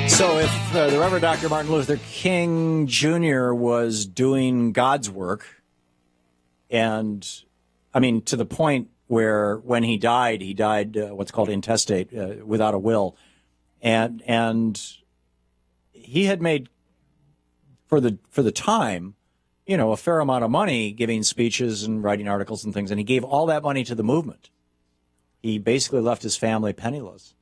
So if the Reverend Dr. Martin Luther King Jr. was doing God's work, and I mean, to the point where when he died what's called intestate, without a will, and he had made for the time, a fair amount of money giving speeches and writing articles and things, and he gave all that money to the movement. He basically left his family penniless,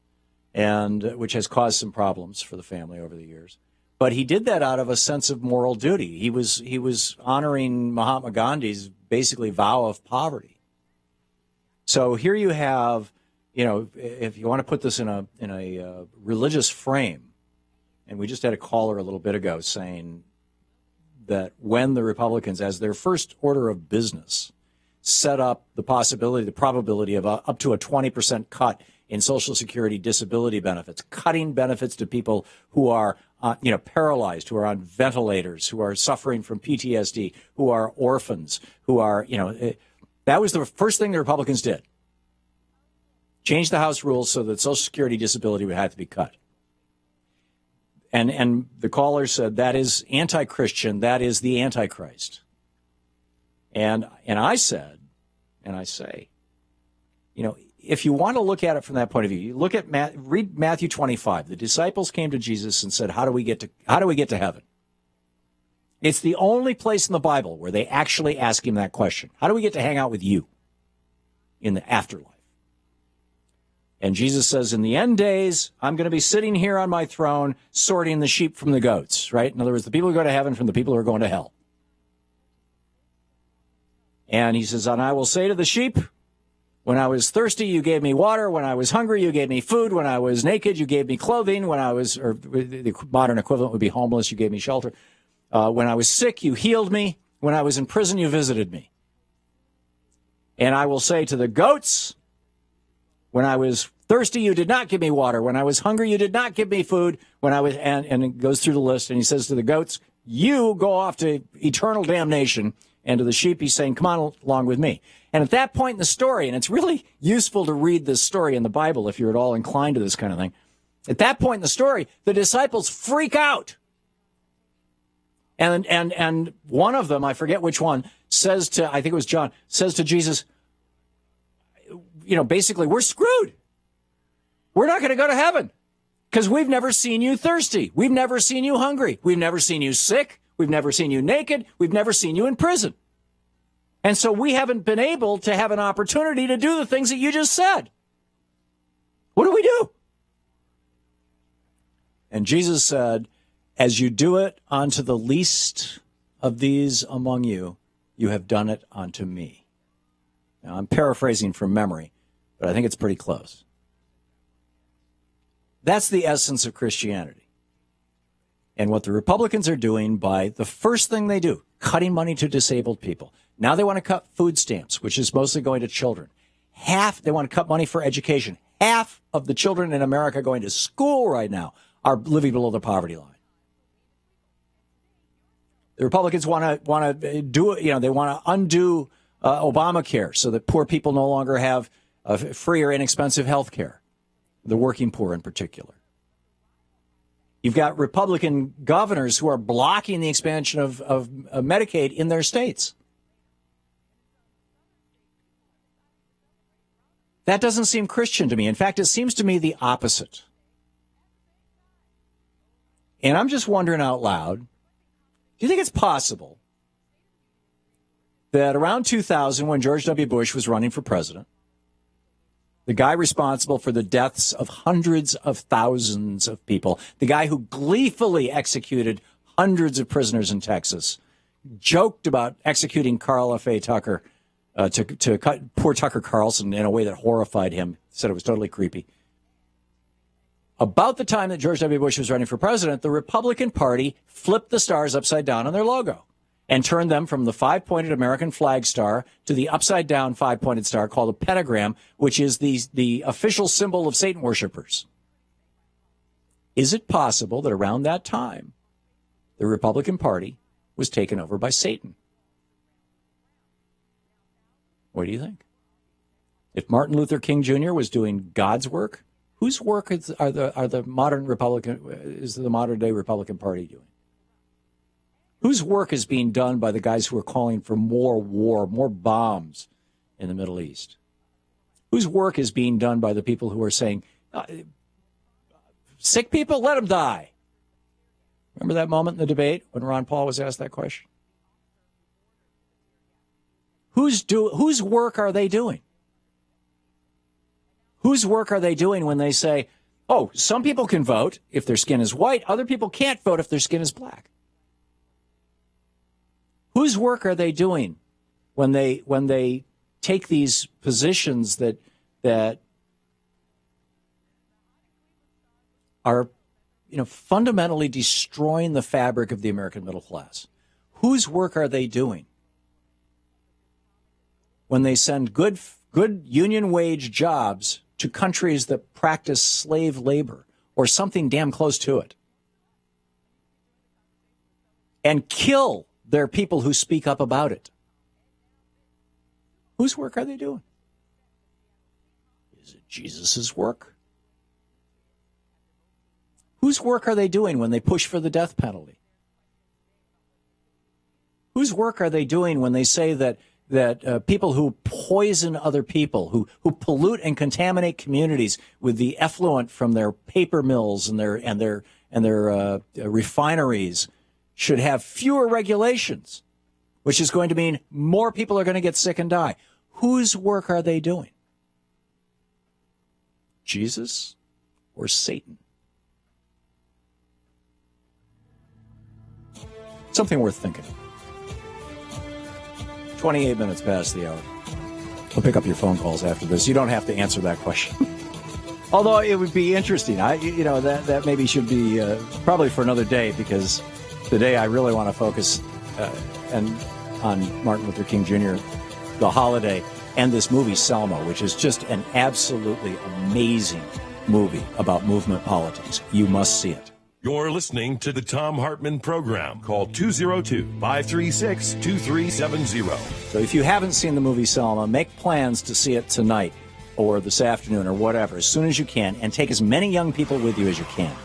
and which has caused some problems for the family over the years. But he did that out of a sense of moral duty. He was honoring Mahatma Gandhi's basically vow of poverty. So here you have, if you want to put this in a religious frame, and we just had a caller a little bit ago saying that when the Republicans, as their first order of business, set up the probability of up to a 20% cut in Social Security disability benefits, cutting benefits to people who are, paralyzed, who are on ventilators, who are suffering from PTSD, who are orphans, who are, that was the first thing the Republicans did. Change the House rules so that Social Security disability would have to be cut. And the caller said that is anti-Christian, that is the Antichrist. And I said, and I say, if you want to look at it from that point of view, you look at read Matthew 25. The disciples came to Jesus and said, "How do we get to heaven?" It's the only place in the Bible where they actually ask him that question. How do we get to hang out with you in the afterlife? And Jesus says, in the end days, I'm going to be sitting here on my throne, sorting the sheep from the goats, right? In other words, the people who go to heaven from the people who are going to hell. And he says, and I will say to the sheep, when I was thirsty, you gave me water. When I was hungry, you gave me food. When I was naked, you gave me clothing. When I was, or the modern equivalent would be homeless, you gave me shelter. When I was sick, you healed me. When I was in prison, you visited me. And I will say to the goats, when I was thirsty, you did not give me water. When I was hungry, you did not give me food. When I was, and it goes through the list, and he says to the goats, you go off to eternal damnation. And to the sheep, he's saying, come on along with me. And at that point in the story, and it's really useful to read this story in the Bible if you're at all inclined to this kind of thing. At that point in the story, the disciples freak out. And one of them, I forget which one, says to, I think it was John, says to Jesus, basically, we're screwed. We're not going to go to heaven because we've never seen you thirsty. We've never seen you hungry. We've never seen you sick. We've never seen you naked. We've never seen you in prison. And so we haven't been able to have an opportunity to do the things that you just said. What do we do? And Jesus said, as you do it unto the least of these among you, you have done it unto me. Now, I'm paraphrasing from memory, but I think it's pretty close. That's the essence of Christianity. And what the Republicans are doing by the first thing they do, cutting money to disabled people. Now they want to cut food stamps, which is mostly going to children. They want to cut money for education. Half of the children in America going to school right now are living below the poverty line. The Republicans want to do it. They want to undo Obamacare so that poor people no longer have free or inexpensive health care, the working poor in particular. You've got Republican governors who are blocking the expansion of Medicaid in their states. That doesn't seem Christian to me. In fact, it seems to me the opposite. And I'm just wondering out loud, do you think it's possible that around 2000, when George W. Bush was running for president, the guy responsible for the deaths of hundreds of thousands of people, the guy who gleefully executed hundreds of prisoners in Texas, joked about executing Carl F.A. Tucker to cut poor Tucker Carlson in a way that horrified him, said it was totally creepy. About the time that George W. Bush was running for president, the Republican Party flipped the stars upside down on their logo and turned them from the five-pointed American flag star to the upside-down five-pointed star called a pentagram, which is the official symbol of Satan worshipers. Is it possible that around that time, the Republican Party was taken over by Satan? What do you think? If Martin Luther King Jr. was doing God's work, Whose work are the modern the modern day Republican Party doing? Whose work is being done by the guys who are calling for more war, more bombs in the Middle East? Whose work is being done by the people who are saying, sick people, let them die? Remember that moment in the debate when Ron Paul was asked that question? Whose work are they doing? Whose work are they doing when they say, oh, some people can vote if their skin is white, other people can't vote if their skin is black? Whose work are they doing when they take these positions that are, fundamentally destroying the fabric of the American middle class? Whose work are they doing when they send good union wage jobs to countries that practice slave labor or something damn close to it and kill their people who speak up about it? Whose work are they doing? Is it Jesus's work? Whose work are they doing when they push for the death penalty? Whose work are they doing when they say that people who poison other people, who pollute and contaminate communities with the effluent from their paper mills and their refineries should have fewer regulations, which is going to mean more people are going to get sick and die? Whose work are they doing? Jesus or Satan? Something worth thinking. 28 minutes past the hour. We'll pick up your phone calls after this. You don't have to answer that question. Although it would be interesting. That maybe should be probably for another day, because today I really want to focus on Martin Luther King Jr., the holiday, and this movie Selma, which is just an absolutely amazing movie about movement politics. You must see it. You're listening to the Thom Hartmann Program. Call 202-536-2370. So if you haven't seen the movie Selma, make plans to see it tonight or this afternoon or whatever, as soon as you can, and take as many young people with you as you can.